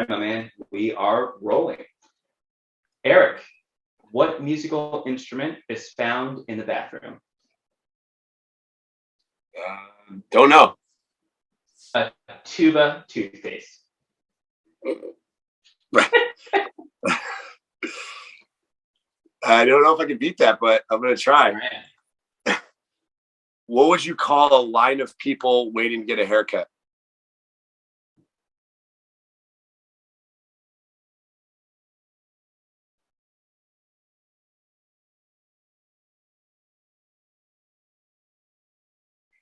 my man. We are rolling. Eric, what musical instrument is found in the bathroom? Don't know. A tuba toothpaste. I don't know if I can beat that, but I'm going to try. Right. What would you call a line of people waiting to get a haircut?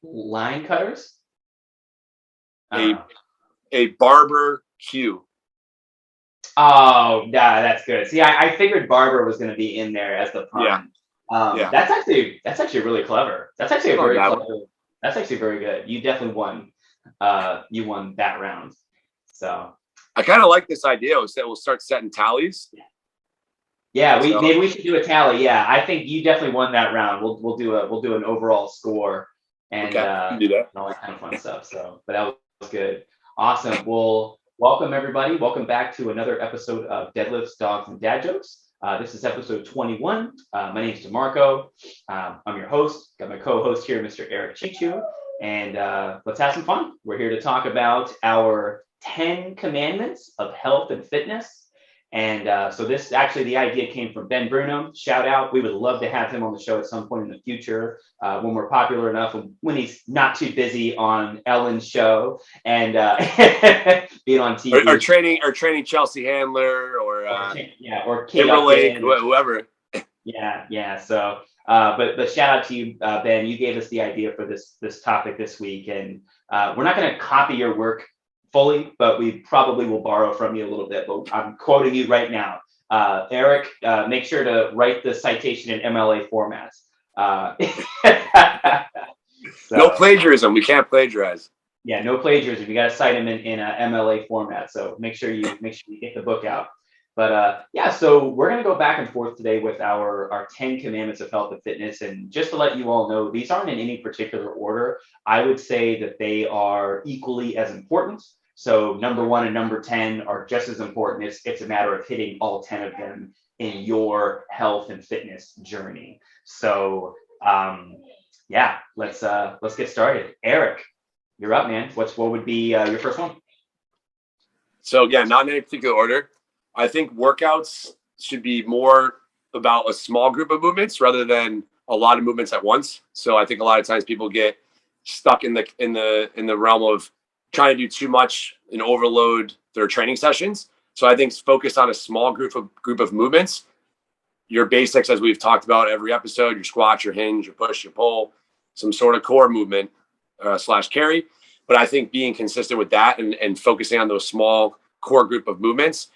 Line cutters? A barber queue. Oh, yeah, that's good. See, I figured barber was going to be in there as the pun. Yeah. That's actually really clever. That's actually a very clever. One. That's actually very good. You definitely won. You won that round. So I kind of like this idea. We'll start setting tallies. Yeah, maybe we should do a tally. Yeah, I think you definitely won that round. We'll do an overall score and do that. and all that kind of fun stuff. So, but that was good. Awesome. Well, welcome everybody. Welcome back to another episode of Deadlifts, Dogs, and Dad Jokes. This is episode 21. My name is Demarco. I'm your host. Got my co-host here, Mr. Eric Chichu, and let's have some fun. We're here to talk about our 10 commandments of health and fitness. And so this actually, the idea came from Ben Bruno. Shout out. We would love to have him on the show at some point in the future when we're popular enough, when he's not too busy on Ellen's show and being on TV. Or training Chelsea Handler or Kate whoever. Yeah. So, but shout out to you, Ben. You gave us the idea for this topic this week, and we're not going to copy your work fully, but we probably will borrow from you a little bit. But I'm quoting you right now. Eric, make sure to write the citation in MLA formats. No plagiarism. We can't plagiarize. Yeah, no plagiarism. You got to cite them in MLA format. So make sure you get the book out. But so we're going to go back and forth today with our 10 commandments of health and fitness. And just to let you all know, these aren't in any particular order. I would say that they are equally as important. So number 1 and number 10 are just as important. It's a matter of hitting all 10 of them in your health and fitness journey. So let's get started. Eric, you're up, man. What would be your first one? So again, not in any particular order. I think workouts should be more about a small group of movements rather than a lot of movements at once. So I think a lot of times people get stuck in the realm of trying to do too much and overload their training sessions. So I think focus on a small group of movements. Your basics, as we've talked about every episode, your squat, your hinge, your push, your pull, some sort of core movement / carry. But I think being consistent with that and focusing on those small core group of movements,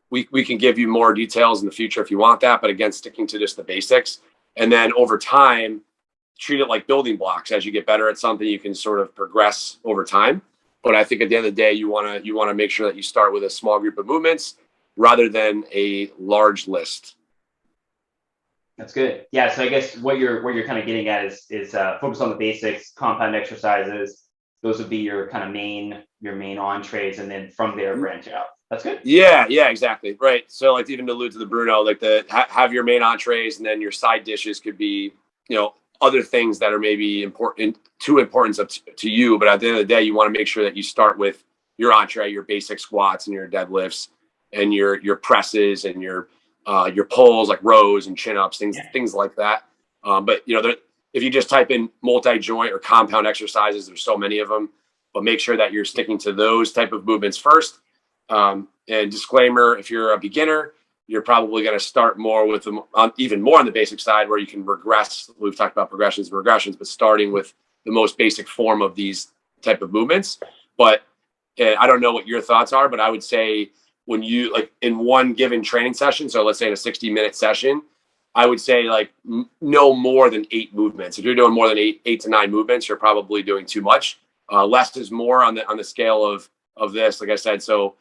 we can give you more details in the future if you want that. But again, sticking to just the basics. And then over time, treat it like building blocks. As you get better at something, you can sort of progress over time. But I think at the end of the day, you want to make sure that you start with a small group of movements rather than a large list. That's good. Yeah. So I guess what you're kind of getting at is focus on the basics, compound exercises. Those would be your kind of main entrees, and then from there branch out. That's good. Yeah, exactly. Right. So like even to allude to the Bruno, like have your main entrees, and then your side dishes could be, other things that are maybe important to you. But at the end of the day, you want to make sure that you start with your entree, your basic squats and your deadlifts and your presses and your pulls like rows and chin ups, things like that. But if you just type in multi-joint or compound exercises, there's so many of them, but make sure that you're sticking to those type of movements first. And disclaimer, if you're a beginner, you're probably going to start more with them even more on the basic side where you can regress. We've talked about progressions, but starting with the most basic form of these type of movements. But I don't know what your thoughts are, but I would say when you like in one given training session, so let's say in a 60-minute session, I would say like no more than 8 movements. If you're doing more than 8 to 9 movements, you're probably doing too much. Less is more on the scale of this. Like I said, so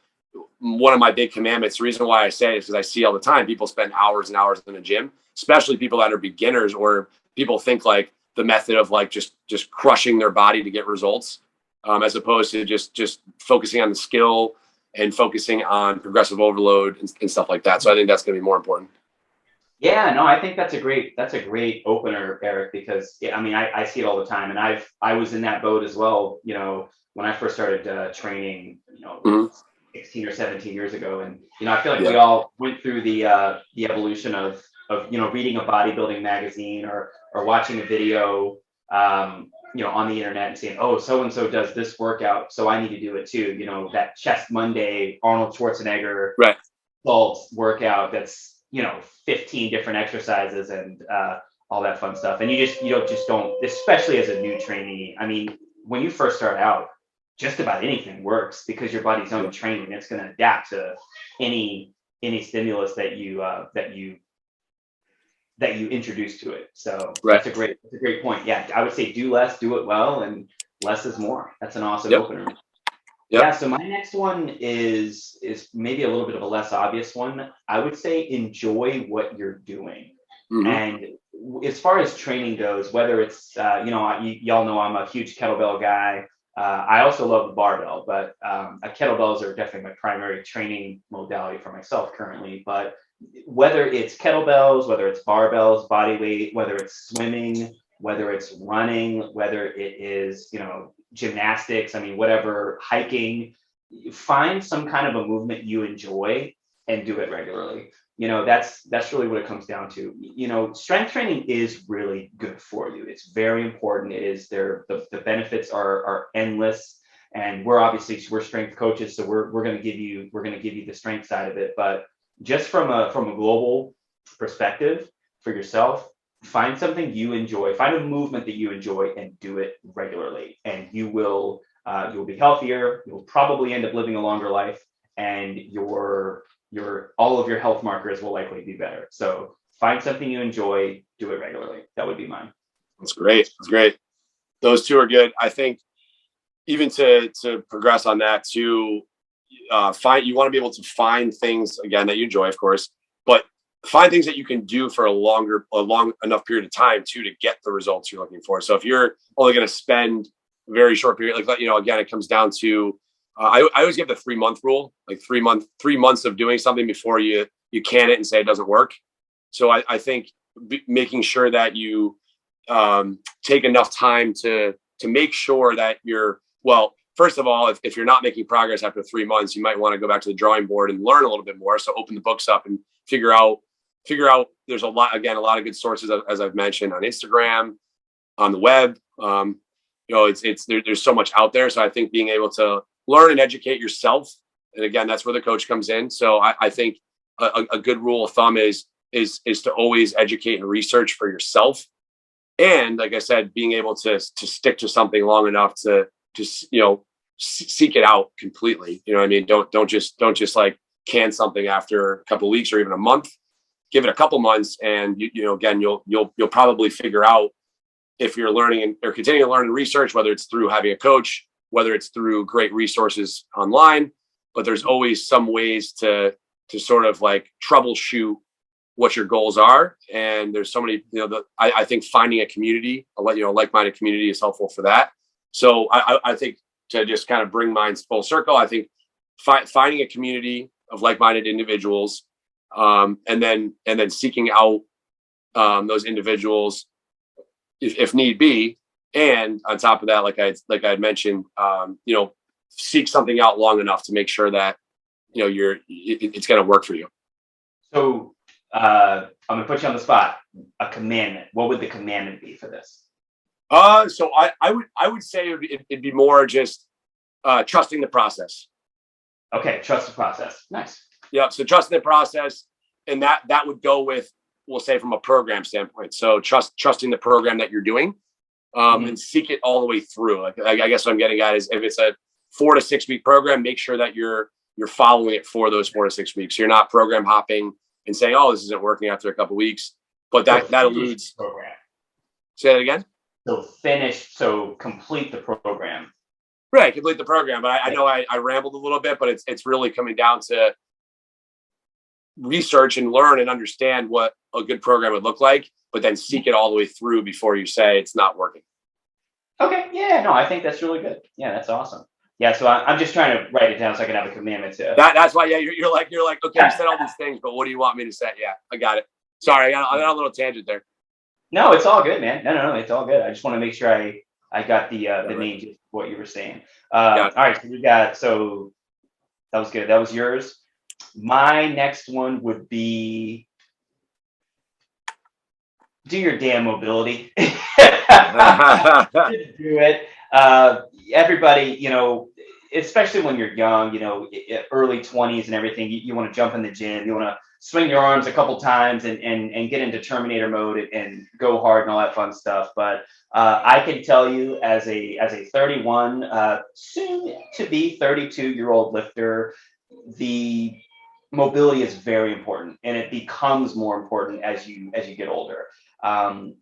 one of my big commandments, the reason why I say it is because I see all the time people spend hours and hours in the gym, especially people that are beginners or people think like the method of like just crushing their body to get results, as opposed to just focusing on the skill and focusing on progressive overload and stuff like that. So I think that's going to be more important. Yeah, no, I think that's a great opener, Eric, because I mean, I see it all the time, and I was in that boat as well, when I first started training, 16 or 17 years ago. And, I feel like we all went through the evolution of, reading a bodybuilding magazine or watching a video, on the internet and saying, oh, so-and-so does this workout, so I need to do it too. That Chest Monday, Arnold Schwarzenegger, salt workout that's, 15 different exercises and all that fun stuff. And you don't, especially as a new trainee. I mean, when you first start out, just about anything works because your body's own training. It's going to adapt to any stimulus that you introduce to it. So that's a great point. Yeah, I would say do less, do it well, and less is more. That's an awesome opener. Yeah, so my next one is maybe a little bit of a less obvious one. I would say enjoy what you're doing. And as far as training goes, whether it's, y'all know I'm a huge kettlebell guy. I also love the barbell, but kettlebells are definitely my primary training modality for myself currently. But whether it's kettlebells, whether it's barbells, body weight, whether it's swimming, whether it's running, whether it is, gymnastics, I mean, whatever, hiking, find some kind of a movement you enjoy and do it regularly. That's really what it comes down to. Strength training is really good for you. It's very important. It is the benefits are endless. And we're strength coaches, so we're going to give you the strength side of it. But just from a global perspective for yourself, find something you enjoy, find a movement that you enjoy and do it regularly. And you'll be healthier. You'll probably end up living a longer life, and your all of your health markers will likely be better. So find something you enjoy, do it regularly. That would be mine. That's great. Those two are good. I think even to progress on that too, you want to be able to find things again that you enjoy, of course, but find things that you can do for a long enough period of time too, to get the results you're looking for. So if you're only going to spend a very short period, again, it comes down to, I always give the 3-month rule, like 3 months of doing something before you can it and say it doesn't work. So I think making sure that you take enough time to make sure that first of all, if you're not making progress after 3 months, you might want to go back to the drawing board and learn a little bit more. So open the books up and figure out there's a lot of good sources, as I've mentioned, on Instagram, on the web. There's so much out there. So I think being able to learn and educate yourself, and again, that's where the coach comes in. So I think a good rule of thumb is to always educate and research for yourself. And like I said, being able to stick to something long enough to seek it out completely. You know what I mean? Don't just like can something after a couple of weeks or even a month. Give it a couple months, and you'll probably figure out if you're learning or continue to learn and research, whether it's through having a coach, whether it's through great resources online. But there's always some ways to sort of like troubleshoot what your goals are. And there's so many, I think finding a community, like-minded community is helpful for that. So I think to just kind of bring mine full circle, I think finding a community of like-minded individuals, and then seeking out those individuals if need be. And on top of that, like I had mentioned, seek something out long enough to make sure that, it's going to work for you. So I'm going to put you on the spot. A commandment. What would the commandment be for this? So I would say it'd be more just trusting the process. Okay, trust the process. Nice. Yeah, so trusting the process, and that would go with, we'll say, from a program standpoint. So trusting the program that you're doing, and seek it all the way through. Like I guess what I'm getting at is, if it's a 4 to 6 week program, make sure that you're following it for those 4 to 6 weeks. You're not program hopping and saying, "Oh, this isn't working," after a couple of weeks. But that eludes program. Say that again. So complete the program. Right, complete the program. But I know I rambled a little bit, but it's really coming down to research and learn and understand what a good program would look like, but then seek it all the way through before you say it's not working. Okay. Yeah, no, I think that's really good. Yeah, that's awesome. Yeah, so I'm just trying to write it down so I can have a commandment to. That's why, yeah, you're like, okay, you said all these things, but what do you want me to say? Yeah, I got it. Sorry, I got a little tangent there. No, it's all good, man. No, it's all good. I just want to make sure I got the Right. name of what you were saying. Yeah. All right, so that was good. That was yours. My next one would be do your damn mobility. Do it. Everybody, especially when you're young, early 20s and everything, you want to jump in the gym, you want to swing your arms a couple times and get into Terminator mode and go hard and all that fun stuff. But I can tell you as a 31, soon to be 32-year-old lifter, the mobility is very important, and it becomes more important as you get older.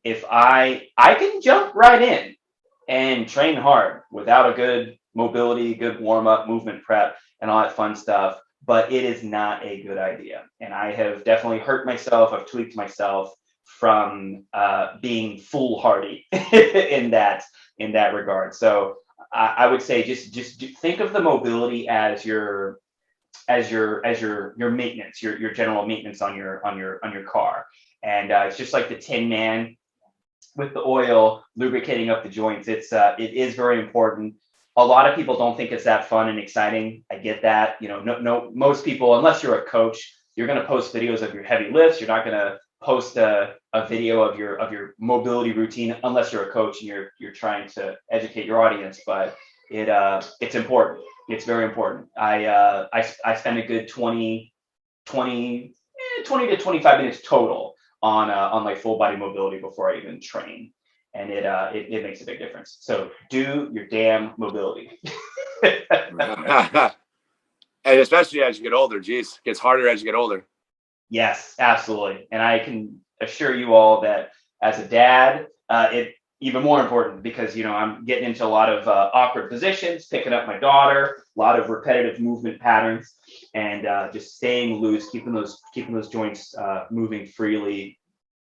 If I can jump right in and train hard without a good mobility, good warm up, movement prep, and all that fun stuff, but it is not a good idea. And I have definitely hurt myself. I've tweaked myself from being foolhardy in that regard. So I would say just think of the mobility as your maintenance, your general maintenance on your car. And it's just like the Tin Man with the oil lubricating up the joints. It is very important. A lot of people don't think it's that fun and exciting. I get that. Most people, unless you're a coach, you're going to post videos of your heavy lifts. You're not going to post a video of your mobility routine unless you're a coach and you're trying to educate your audience. But it's important. It's very important. I spend a good 20 to 25 minutes total on like full body mobility before I even train, and it makes a big difference. So do your damn mobility. And especially as you get older, geez, it gets harder as you get older. Yes, absolutely. And I can assure you all that as a dad, it even more important because I'm getting into a lot of awkward positions, picking up my daughter, a lot of repetitive movement patterns, and just staying loose, keeping those joints moving freely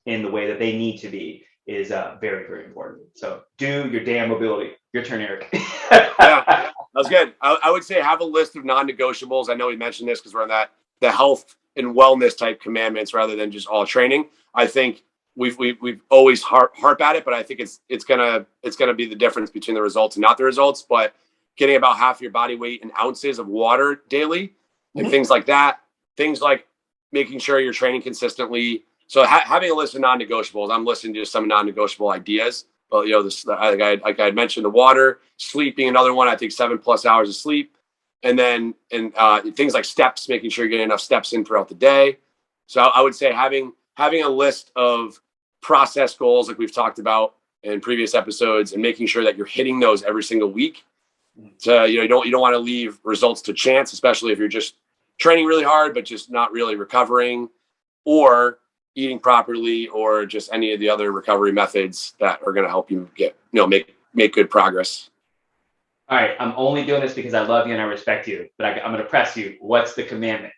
in the way that they need to be is very, very important. So do your damn mobility. Your turn, Eric. Yeah, that's good. I would say have a list of non-negotiables. I know we mentioned this because we're on the health and wellness type commandments rather than just all training. I think we've always harp at it, but I think it's gonna be the difference between the results and not the results. But getting about half your body weight in ounces of water daily, like things like that, things like making sure you're training consistently. So having a list of non-negotiables, I'm listening to some non-negotiable ideas. But like I mentioned, the water, sleeping, another one. I think 7+ hours of sleep, and then things like steps, making sure you're getting enough steps in throughout the day. So I would say having a list of process goals, like we've talked about in previous episodes, and making sure that you're hitting those every single week. So you don't want to leave results to chance, especially if you're just training really hard but just not really recovering, or eating properly, or just any of the other recovery methods that are going to help you get make good progress. All right, I'm only doing this because I love you and I respect you, but I'm going to press you. What's the commandment?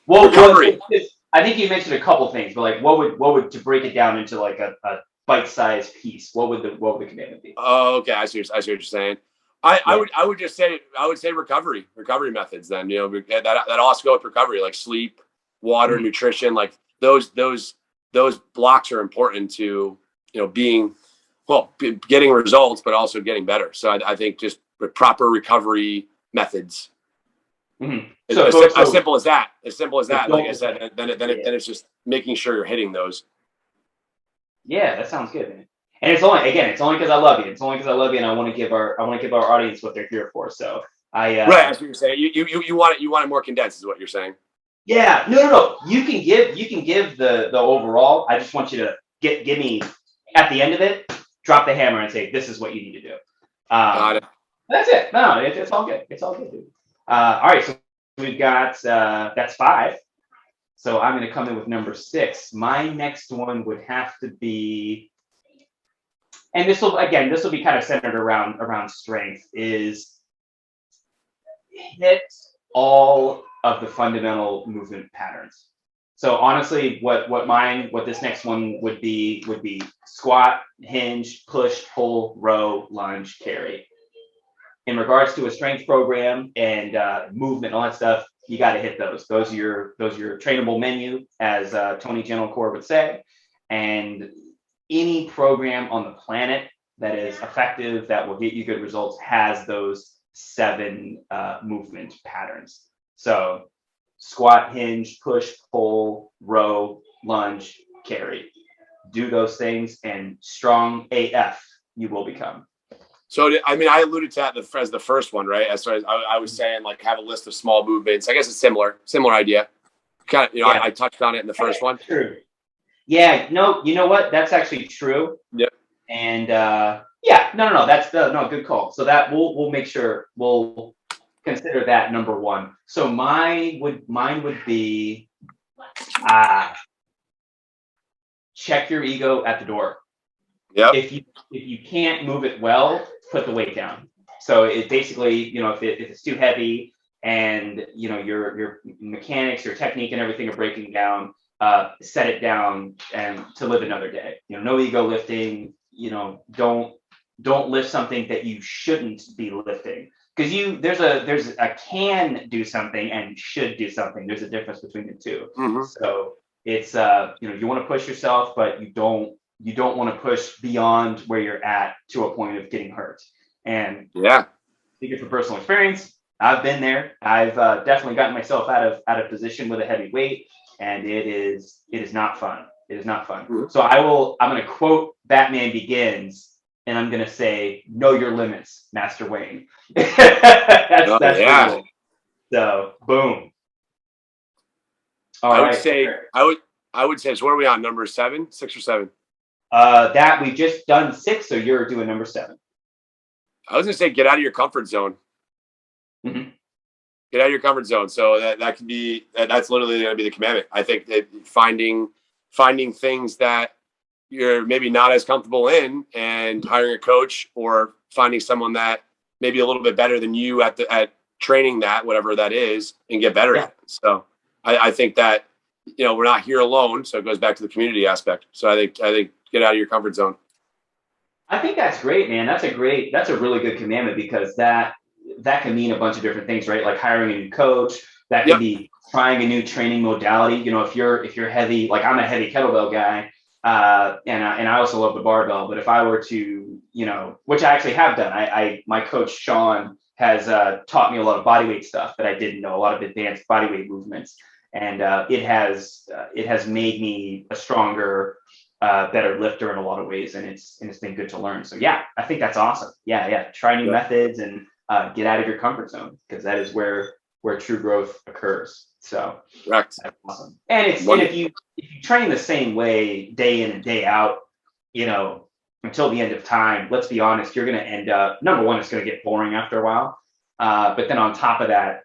Well, recovery. I think you mentioned a couple things, but like, what would to break it down into like a bite-sized piece? What would the commandment be? Oh, okay. I see what you're saying. I would just say recovery methods. Then that also go with recovery, like sleep, water, nutrition. Like those blocks are important to being getting results, but also getting better. So I think just proper recovery methods. Mm-hmm. As simple as that. Like I said, then it's just making sure you're hitting those. Yeah, that sounds good, man. And it's only because I love you. It's only because I love you, and I want to give our audience what they're here for. So right. That's what you're saying. You want it more condensed, is what you're saying. Yeah. No. You can give the overall. I just want you to give me at the end of it. Drop the hammer and say, this is what you need to do. Got it. That's it. No, it's all good. It's all good, dude. All right, so we've got that's 5. So I'm going to come in with number 6. My next one would have to be, and this will be kind of centered around strength, is hit all of the fundamental movement patterns. So honestly, what this next one would be squat, hinge, push, pull, row, lunge, carry. In regards to a strength program and movement, all that stuff, you got to hit those. Those are your trainable menu, as Tony Gentilcore would say. And any program on the planet that is effective, that will get you good results, has those 7 movement patterns. So squat, hinge, push, pull, row, lunge, carry. Do those things, and strong AF you will become. So, I mean, I alluded to that as the first one, right? As I was saying, like, have a list of small movements. I guess it's similar idea. Kind of, I touched on it in the first one. True. Yeah, no, you know what? That's actually true. Yep. And no, that's good call. So that we'll make sure we'll consider that number 1. So mine would be check your ego at the door. Yeah. If you can't move it well, put the weight down. So it basically, if it's too heavy and your mechanics, your technique, and everything are breaking down, set it down and to live another day. No ego lifting. Don't lift something that you shouldn't be lifting, because there's a can do something and should do something. There's a difference between the two. Mm-hmm. So it's you want to push yourself, but you don't want to push beyond where you're at to a point of getting hurt. And speaking from personal experience, I've been there. I've definitely gotten myself out of position with a heavy weight, and it is not fun. It is not fun. Mm-hmm. So I'm going to quote Batman Begins, and I'm going to say, know your limits, Master Wayne. That's cool. So boom. I would say, so what are we on, number 7, 6 or 7? That we've just done 6, so you're doing number 7. I was gonna say, get out of your comfort zone. Mm-hmm. Get out of your comfort zone. So that could be, that's literally going to be the commandment. I think that finding things that you're maybe not as comfortable in, and hiring a coach, or finding someone that maybe a little bit better than you at training that, whatever that is, and get better at it. So I think that, we're not here alone. So it goes back to the community aspect. So I think get out of your comfort zone. I think that's great, man. That's a really good commandment, because that can mean a bunch of different things, right? Like hiring a new coach. That could be trying a new training modality. If you're heavy, like I'm a heavy kettlebell guy, and I also love the barbell. But if I were to, which I actually have done, my coach Sean has taught me a lot of bodyweight stuff that I didn't know, a lot of advanced bodyweight movements, and it has made me a stronger, better lifter in a lot of ways, and it's been good to learn. So I think that's awesome. Try new methods and get out of your comfort zone, because that is where true growth occurs. So correct. That's awesome. And if you train the same way day in and day out, until the end of time, let's be honest, you're going to end up, number one, it's going to get boring after a while. But then on top of that,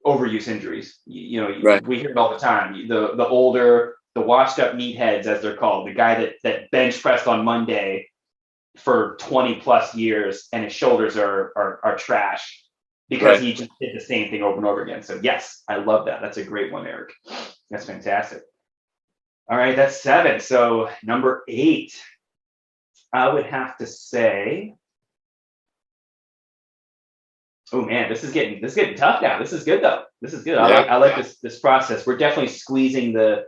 overuse injuries. We hear it all the time. The older, the washed up meatheads, as they're called, the guy that bench pressed on Monday for 20 plus years, and his shoulders are trash because he just did the same thing over and over again. So yes, I love that. That's a great one, Eric. That's fantastic. All right, that's 7. So number 8, I would have to say, oh man, this is getting tough now. This is good though. This is good. I like this process. We're definitely squeezing the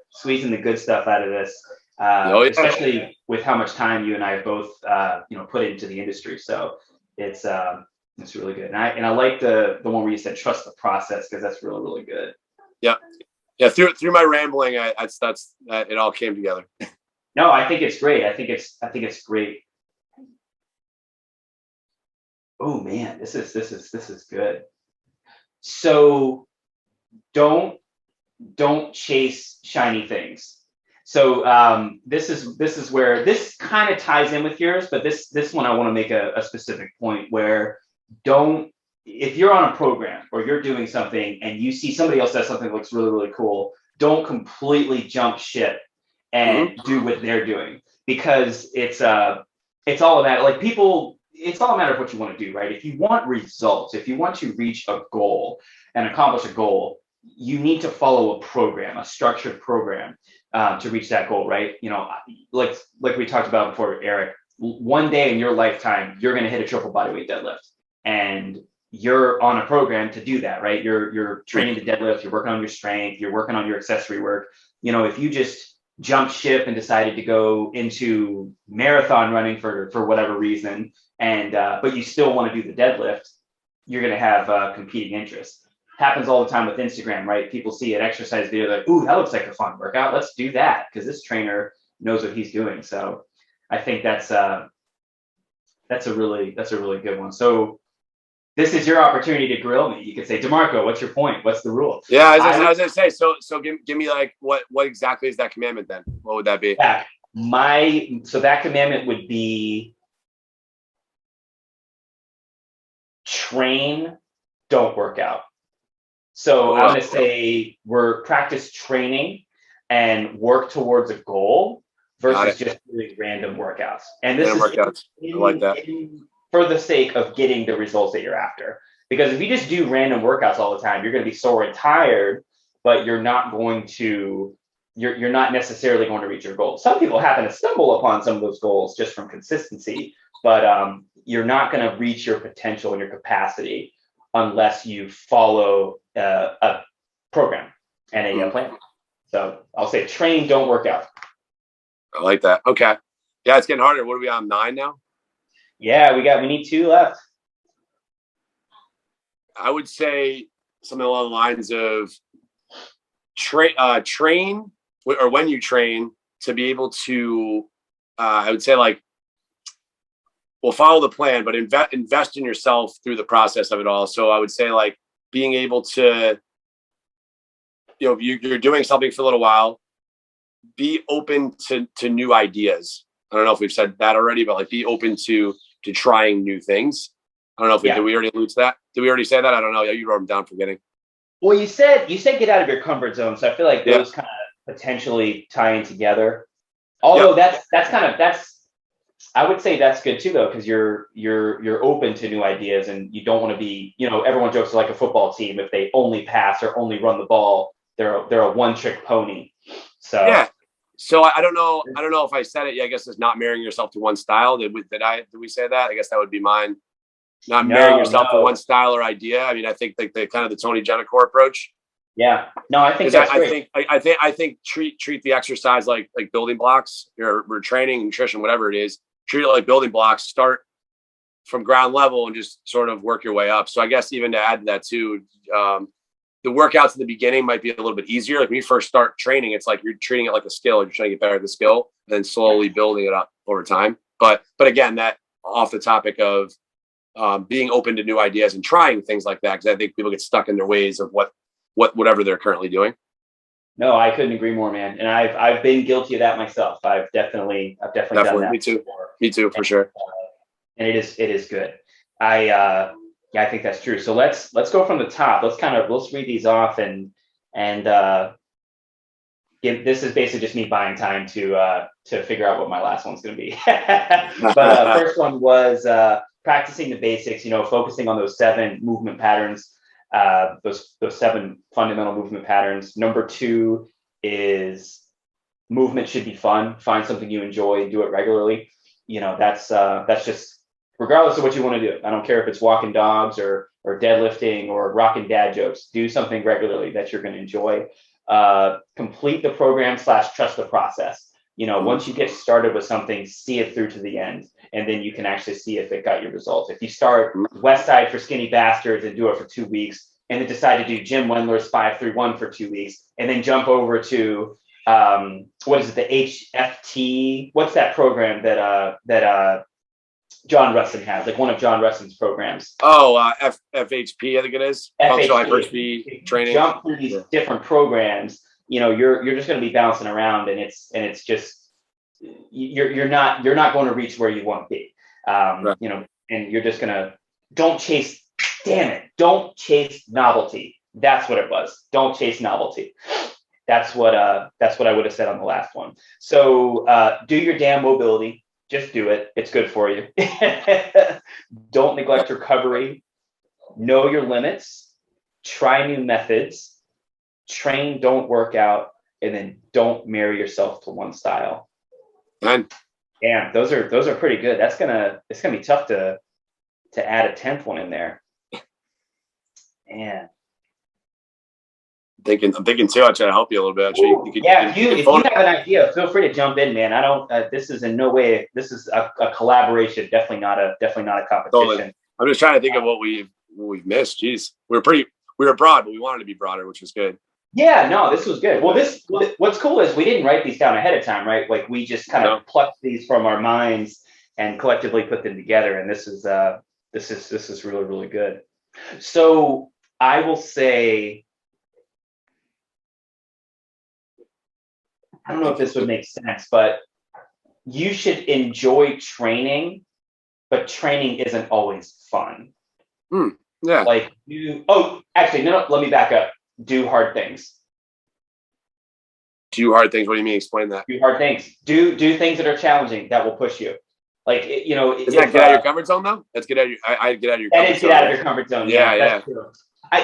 good stuff out of this, especially with how much time you and I have both put into the industry. So it's really good. And I like the one where you said trust the process, because that's really, really good. Yeah. Through my rambling, that's it all came together. No, I think it's great. I think it's great. Oh man, this is good. So don't chase shiny things. So this is where this kind of ties in with yours, but this one I want to make a specific point where if you're on a program or you're doing something and you see somebody else does something that looks really, really cool, don't completely jump ship and do what they're doing, because it's all about, like, people, it's all a matter of what you want to do, right? If you want results, if you want to reach a goal and accomplish a goal, you need to follow a program, a structured program, to reach that goal, right? Like we talked about before, Eric, one day in your lifetime, you're going to hit a triple bodyweight deadlift, and you're on a program to do that, right? You're training to deadlift, you're working on your strength, you're working on your accessory work. If you just jump ship and decided to go into marathon running for whatever reason, and but you still want to do the deadlift, you're going to have competing interests. Happens all the time with Instagram, right? People see an exercise video like, ooh, that looks like a fun workout. Let's do that because this trainer knows what he's doing. So I think that's a really good one. So this is your opportunity to grill me. You could say, DeMarco, what's your point? What's the rule? Yeah, I was gonna say. So give me like what exactly is that commandment then? What would that be? Yeah, so that commandment would be train, don't work out. So I'm going to say we're practice training and work towards a goal versus just doing random workouts. And this is I like that. For the sake of getting the results that you're after. Because if you just do random workouts all the time, you're going to be sore and tired, but you're not necessarily going to reach your goals. Some people happen to stumble upon some of those goals just from consistency, but you're not going to reach your potential and your capacity unless you follow a program and a plan. So I'll say train, don't work out. I like that. Okay. Yeah, it's getting harder. What are we on, 9 now? Yeah, we need 2 left. I would say something along the lines of train, or when you train, to be able to, I would say follow the plan, but invest in yourself through the process of it all. So I would say being able to, you're doing something for a little while, be open to new ideas. I don't know if we've said that already, but be open to trying new things. I don't know if did we already allude to that? Did we already say that? I don't know. Yeah, you wrote them down, forgetting. Well, you said get out of your comfort zone. So I feel like those kind of potentially tying together. Although that's I would say that's good too, though, because you're open to new ideas, and you don't want to be, everyone jokes like a football team. If they only pass or only run the ball, they're a one-trick pony. So yeah. So I don't know if I said it. Yeah, I guess it's not marrying yourself to one style. Did we say that? I guess that would be mine. Not marrying yourself to one style or idea. I mean, I think the kind of the Tony Genacor approach. Yeah. No, I think that's great. I think treat the exercise like building blocks, or training, nutrition, whatever it is. Treat it like building blocks. Start from ground level and just sort of work your way up. So I guess even to add to that too, the workouts in the beginning might be a little bit easier. Like when you first start training, it's like you're treating it like a skill. You're trying to get better at the skill, and then slowly building it up over time. But again, that off the topic of being open to new ideas and trying things like that, because I think people get stuck in their ways of whatever they're currently doing. No, I couldn't agree more, man. And I've been guilty of that myself. I've definitely done that. Me too, for sure. And it is good. I think that's true. So let's go from the top. Let's read these off and this is basically just me buying time to figure out what my last one's going to be. But first one was practicing the basics. Focusing on those 7 movement patterns. Those 7 fundamental movement patterns. Number 2 is movement should be fun. Find something you enjoy and do it regularly. That's just regardless of what you want to do. I don't care if it's walking dogs or deadlifting or rocking dad jokes. Do something regularly that you're going to enjoy. Complete the program / trust the process. Once you get started with something, see it through to the end, and then you can actually see if it got your results. If you start West Side for Skinny Bastards and do it for 2 weeks, and then decide to do Jim Wendler's 5-3-1 for 2 weeks, and then jump over to what is it, the HFT? What's that program that John Russin has, like one of John Russin's programs? FHP, I think it is. Functional hypertrophy training. Jump through these different programs. You're just going to be bouncing around, and it's just you're not going to reach where you want to be. Right. And you're just gonna don't chase novelty. That's what it was. Don't chase novelty. That's what I would have said on the last one. So do your damn mobility. Just do it. It's good for you. Don't neglect recovery. Know your limits. Try new methods. train, don't work out, and then don't marry yourself to one style. And Damn, those are pretty good. It's gonna be tough to add a 10th one in there. Man. I'm thinking too. I'll try to help you a little bit. Actually, if you have an idea, feel free to jump in, man. I don't. This is in no way. This is a collaboration. Definitely not a competition. Totally. I'm just trying to think of what we've missed. Jeez, we were broad, but we wanted to be broader, which was good. Yeah, no, this was good. Well, what's cool is we didn't write these down ahead of time, right? Like we just kind of plucked these from our minds and collectively put them together. And this is really, really good. So I will say, I don't know if this would make sense, but you should enjoy training, but training isn't always fun. Yeah. Like actually, no, let me back up. Do hard things. Do hard things. What do you mean? Explain that. Do hard things. Do things that are challenging that will push you. Like is that get out of your comfort zone though? That's get out of your. I get out of your. That is get out of your comfort zone. Yeah. True.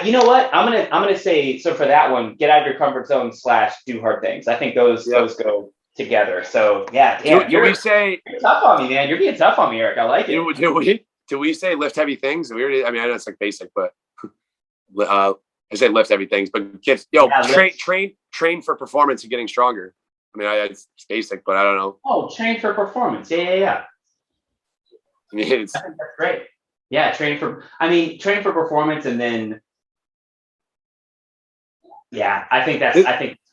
You know what? I'm gonna say so for that one. Get out of your comfort zone / do hard things. I think those go together. So yeah. You're tough on me, man. You're being tough on me, Eric. I like it. Do we say lift heavy things? I mean, I know it's like basic, but I say lift heavy things. But kids, train for performance and getting stronger. I mean, it's basic, but I don't know. Oh, train for performance. Yeah. I mean, I think that's great. Yeah, train for performance, and then I think that's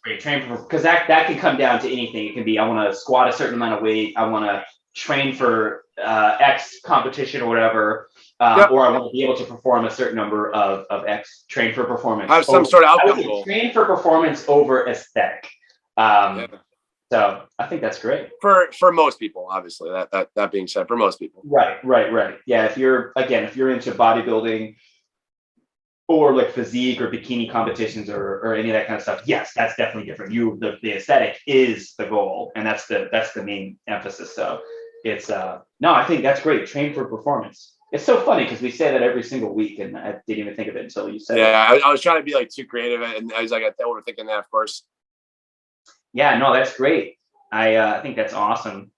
great. Train for, because that can come down to anything. It can be I want to squat a certain amount of weight. I want to train for X competition or whatever, or I want to be able to perform a certain number of X. Train for performance. Have some sort of outcome goal. Train for performance over aesthetic. So I think that's great for most people. Obviously, that being said, for most people. Right. Yeah, if you're into bodybuilding or like physique or bikini competitions or any of that kind of stuff, yes, that's definitely different. The aesthetic is the goal, and that's the main emphasis. So it's I think that's great. Train for performance. It's so funny because we say that every single week, and I didn't even think of it until you said it. Yeah, I was trying to be like too creative, and I was like, I thought we were thinking that, of course. Yeah, no, that's great. I think that's awesome.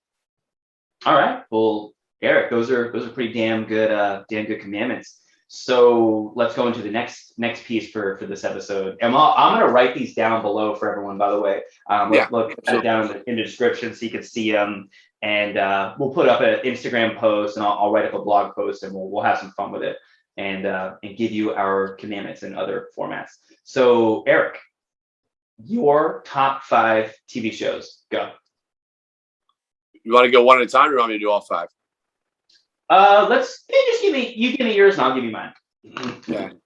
All right, well, Eric, those are pretty damn good commandments. So let's go into the next piece for this episode. And I'm gonna write these down below for everyone, by the way. Look down in the description so you can see them. And we'll put up an Instagram post, and I'll write up a blog post, and we'll have some fun with it, and give you our commandments in other formats. So Eric, your top 5 TV shows. Go. You want to go one at a time, or you want me to do all 5? Let's just give me yours, and I'll give you mine. Yeah. I'm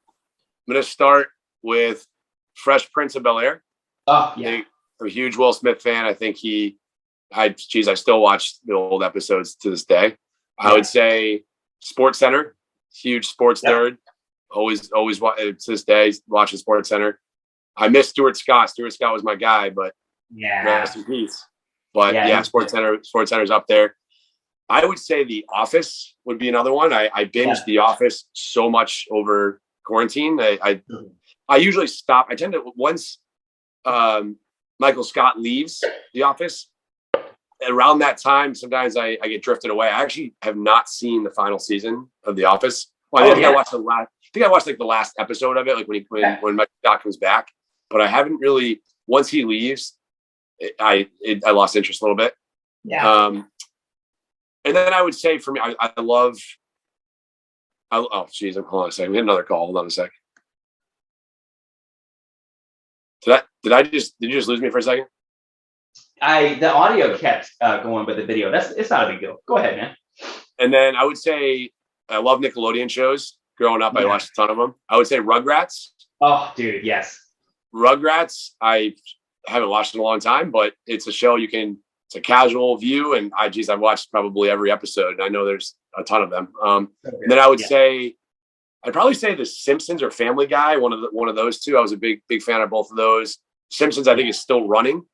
gonna start with Fresh Prince of Bel-Air. Oh yeah. I'm a huge Will Smith fan. I think I still watch the old episodes to this day. I would say Sports Center, huge sports nerd. Always to this day watching Sports Center. I miss Stuart Scott. Stuart Scott was my guy, but rest in peace. But Sports Center's up there. I would say The Office would be another one. I binged The Office so much over quarantine. I usually stop. I tend to, once Michael Scott leaves The Office, around that time, sometimes I get drifted away. I actually have not seen the final season of The Office. Well, I think I watched like the last episode of it, like when Michael Scott comes back. But I haven't really. Once he leaves, I lost interest a little bit. Yeah. And then I would say for me, I love. Oh, geez, hold on a second. We had another call. Hold on a sec. Did you just lose me for a second? The audio kept going, but the video, it's not a big deal. Go ahead, man. And then I would say I love Nickelodeon shows. Growing up, I watched a ton of them. I would say Rugrats. Oh, dude, yes. Rugrats, I haven't watched in a long time, but it's a show it's a casual view, and I've watched probably every episode, and I know there's a ton of them. And then I would say, I'd probably say The Simpsons or Family Guy, one of those two. I was a big fan of both of those. Simpsons, I think, is still running.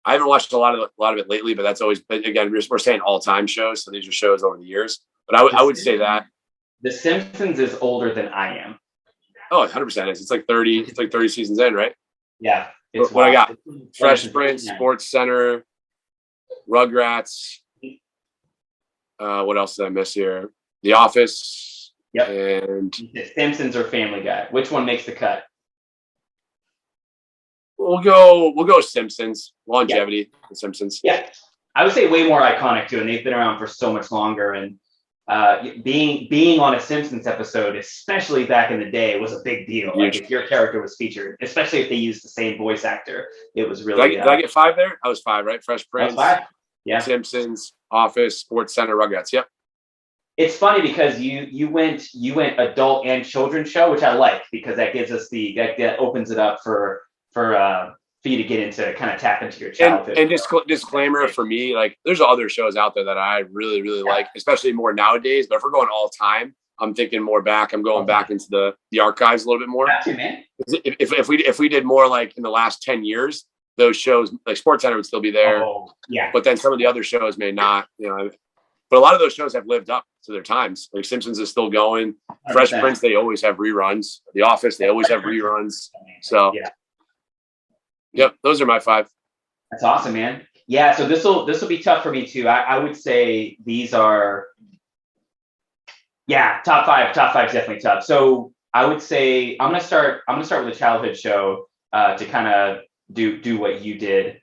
I haven't watched a lot of it lately, but that's always. But again, we're saying all-time shows, so these are shows over the years. But I would say that The Simpsons is older than I am. Oh, 100%. It's like 30 seasons in, right? Yeah, it's What I wild. got? Fresh Prince, Sports Center, Rugrats. What else did I miss here? The Office. Yep. And Simpsons or Family Guy. Which one makes the cut? we'll go Simpsons. Longevity, The Simpsons. Yeah, I would say way more iconic too, and they've been around for so much longer. And being on a Simpsons episode, especially back in the day, was a big deal. Like if your character was featured, especially if they used the same voice actor, it was really. Did I get 5 there? I was 5, right? Fresh Prince, 5. Yeah. Simpsons, Office, Sports Center, Rugrats. Yep. It's funny because you went adult and children's show, which I like because that gives us that opens it up for you to get into, kind of tap into your childhood. And disclaimer for me, like there's other shows out there that I really, really like, especially more nowadays. But if we're going all time, I'm thinking more back. I'm going back into the archives a little bit more. Gotcha, man. If we did more like in the last 10 years, those shows like Sports Center would still be there. Oh, yeah. But then some of the other shows may not, but a lot of those shows have lived up to their times. Like Simpsons is still going. 100%. Fresh Prince, they always have reruns. The Office, they always have reruns. So yep, those are my 5. That's awesome, man. Yeah, so this will be tough for me too. I would say these are top 5. Top 5 is definitely tough. So I would say I'm gonna start with a childhood show to kind of do what you did.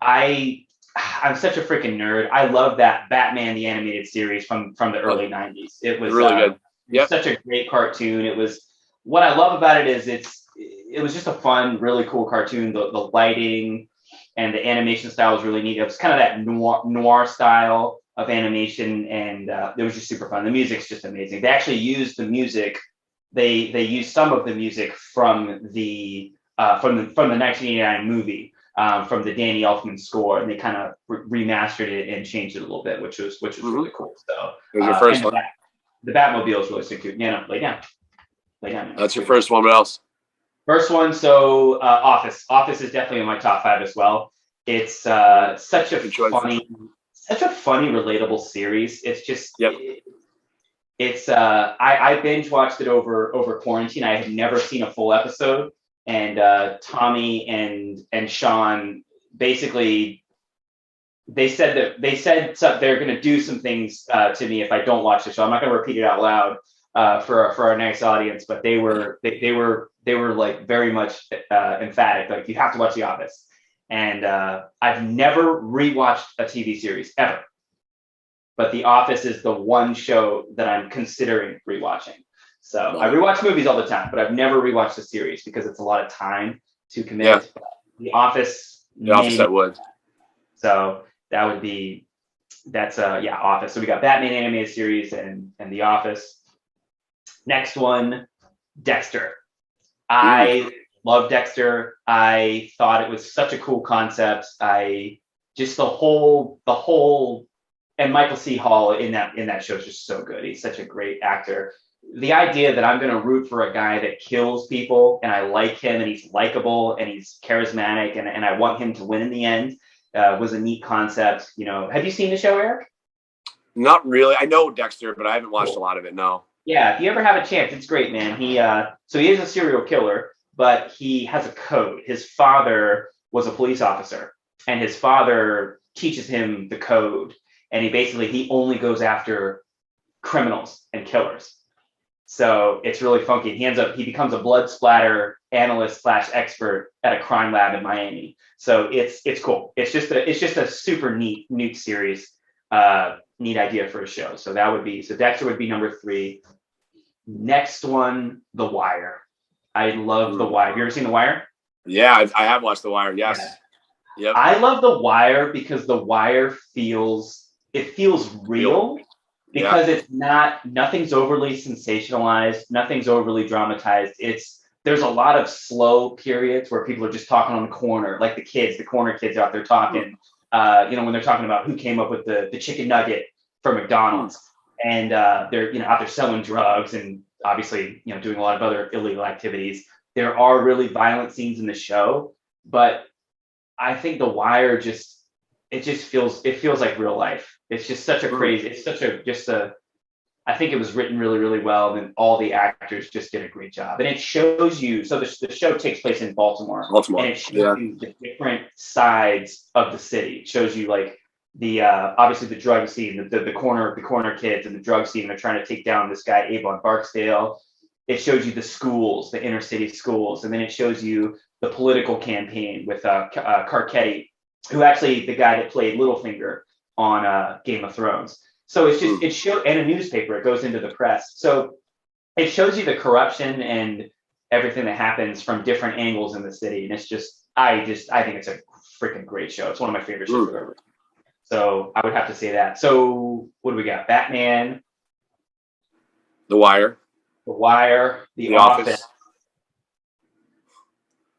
I'm such a freaking nerd. I love that Batman the animated series from the early 90s. It was really good. Yep. Such a great cartoon. It was, what I love about it is it was just a fun, really cool cartoon. The lighting and the animation style was really neat. It was kind of that noir style of animation, and it was just super fun. The music's just amazing. They actually used the music. They used some of the music from the 1989 movie, from the Danny Elfman score, and they kind of remastered it and changed it a little bit, which was really cool. So it was your first one. The Batmobile is really so cute. Yeah, no, lay down. Man. That's your first one. What else? First one, so Office. Office is definitely in my top 5 as well. It's such a funny, relatable series. It's just, I binge watched it over quarantine. I had never seen a full episode, and Tommy and Sean basically they said they're going to do some things to me if I don't watch the show. I'm not going to repeat it out loud for our nice audience, but they were like very much emphatic, like you have to watch The Office. And I've never rewatched a TV series ever, but The Office is the one show that I'm considering rewatching. So I rewatch movies all the time, but I've never rewatched a series because it's a lot of time to commit. Yeah. The Office I would. So that's Office. So we got Batman animated series and The Office. Next one, Dexter. I love Dexter. I thought it was such a cool concept. The whole and Michael C. Hall in that show is just so good. He's such a great actor. The idea that I'm going to root for a guy that kills people, and I like him, and he's likable, and he's charismatic, and I want him to win in the end, was a neat concept. Have you seen the show, Eric? Not really. I know Dexter, but I haven't watched a lot of it. No. Yeah, if you ever have a chance, it's great, man. He is a serial killer, but he has a code. His father was a police officer, and his father teaches him the code, and he only goes after criminals and killers. So it's really funky. He becomes a blood splatter analyst / expert at a crime lab in Miami. So it's cool. It's just a super neat series. Neat idea for a show. So Dexter would be number 3. Next one, The Wire. I love The Wire. Have you ever seen The Wire? Yeah, I have watched The Wire. Yes. Yeah. Yep. I love The Wire because The Wire feels real. Because it's nothing's overly sensationalized, nothing's overly dramatized. There's a lot of slow periods where people are just talking on the corner, like the corner kids out there talking, when they're talking about who came up with the chicken nugget for McDonald's, and they're out there selling drugs and obviously doing a lot of other illegal activities. There are really violent scenes in the show, but I think The Wire feels like real life. It's just such a crazy. It's such a I think it was written really, really well, and all the actors just did a great job. And it shows you, so the show takes place in Baltimore, and it shows you the different sides of the city. It shows you like the obviously the drug scene, the corner kids and the drug scene. They're trying to take down this guy Avon Barksdale. It shows you the schools, the inner city schools, and then it shows you the political campaign with Carcetti, who actually the guy that played Littlefinger on Game of Thrones. So it's just it shows, and a newspaper. It goes into the press, so it shows you the corruption and everything that happens from different angles in the city. And it's just I think it's a freaking great show. It's one of my favorite shows ever. So I would have to say that. So what do we got? Batman, The Wire, The Office,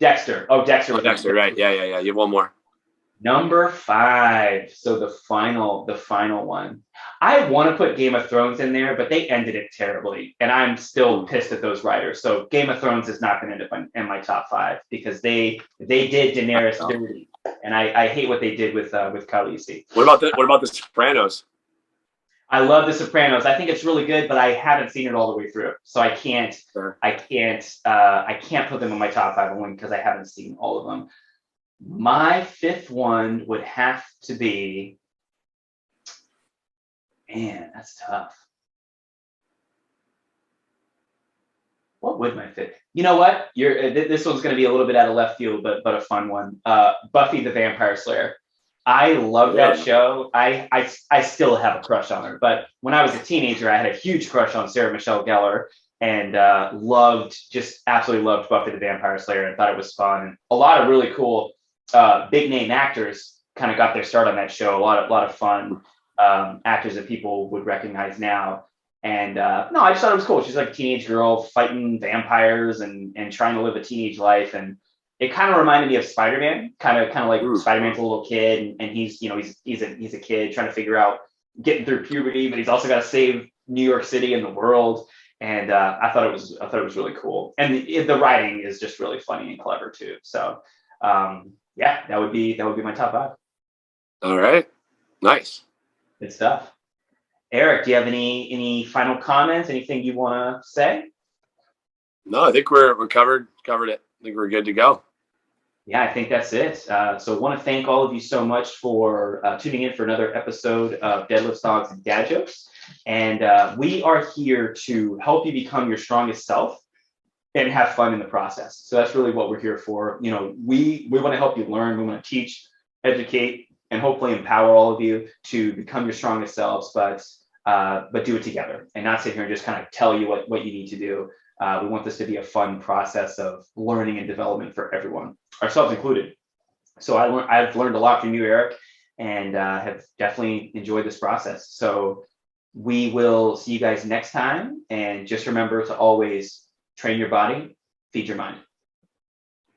Dexter. Oh, Dexter. Dexter, right? Yeah. You have one more. Number 5. So the final one. I want to put Game of Thrones in there, but they ended it terribly, and I'm still pissed at those writers. So Game of Thrones is not going to end up in my top 5 because they did Daenerys dirty, and I hate what they did with Khaleesi. What about the Sopranos? I love The Sopranos. I think it's really good, but I haven't seen it all the way through, so I can't put them in my top 5 only because I haven't seen all of them. My 5th one would have to be, man, that's tough. What would my 5th? You know what? This one's going to be a little bit out of left field, but a fun one. Buffy the Vampire Slayer. I love that show. I still have a crush on her, but when I was a teenager, I had a huge crush on Sarah Michelle Gellar, and absolutely loved Buffy the Vampire Slayer, and thought it was fun. And a lot of really cool big name actors kind of got their start on that show. A lot of fun actors that people would recognize now. And no, I just thought it was cool. She's like a teenage girl fighting vampires and trying to live a teenage life. And it kind of reminded me of Spider-Man, kind of like Spider-Man's a little kid, and he's a kid trying to figure out getting through puberty, but he's also got to save New York City and the world. And I thought it was really cool. And the writing is just really funny and clever too. So yeah, that would be my top 5. All right, nice, good stuff. Eric, do you have any final comments? Anything you want to say? No, I think we're covered it. I think we're good to go. Yeah, I think that's it. So I want to thank all of you so much for tuning in for another episode of Deadlifts, Dogs, and Dad Jokes. And we are here to help you become your strongest self and have fun in the process. So that's really what we're here for. You know, we want to help you learn. We want to teach, educate, and hopefully empower all of you to become your strongest selves, but do it together and not sit here and just kind of tell you what you need to do. We want this to be a fun process of learning and development for everyone, ourselves included. So I've learned a lot from you, Eric, and have definitely enjoyed this process. So we will see you guys next time. And just remember to always train your body, feed your mind.